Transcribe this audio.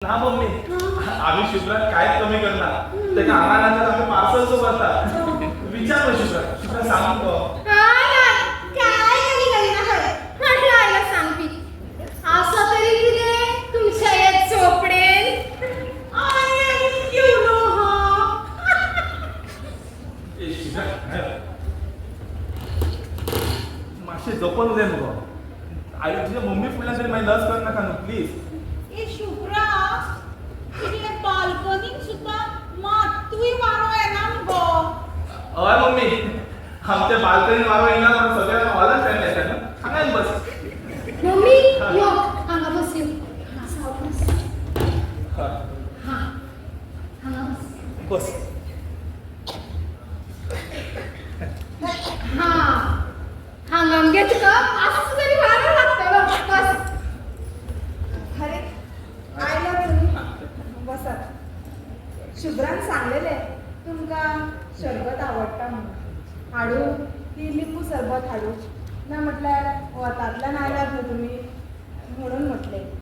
ना मम्मी आम्ही शुभ्रात काय कमी करणार त्याच्या आम्हाला तर आम्ही पार्सल सोबत विचार शुभ्रा सांगतो काय कमी करणार म्हटलं आईला सांगते असं तरी तिने तुमच्या यात चोपडेल आणि यू नो ए शुभ्रा मासे जपून दे मग आई तुझ्या मम्मी पुढल्या तरी माझी लस कर नका प्लीज ए शुभ्रा तिकडे बाल्कनीत सुद्धा मातुई वारो आहे ना गो अय मम्मी आमच्या बाल्कनी मारो येणार पण सगळ्यांना हॉलच टाइम येतात ना सांगाल बस मम्मी यो अंगा बस यो हा हा अंगा बस बस हा हंगाम घेत का असं तरी वारं लागतं बस अरे आयला तुम्ही बसा शुभ्रान सांगलेले तुमका सरबत आवडटा म्हणून हाडू ती लिंबू सरबत हाडू ना म्हटल्यार वतांतल्यान आयलात न्हू तुम्ही म्हणून म्हटले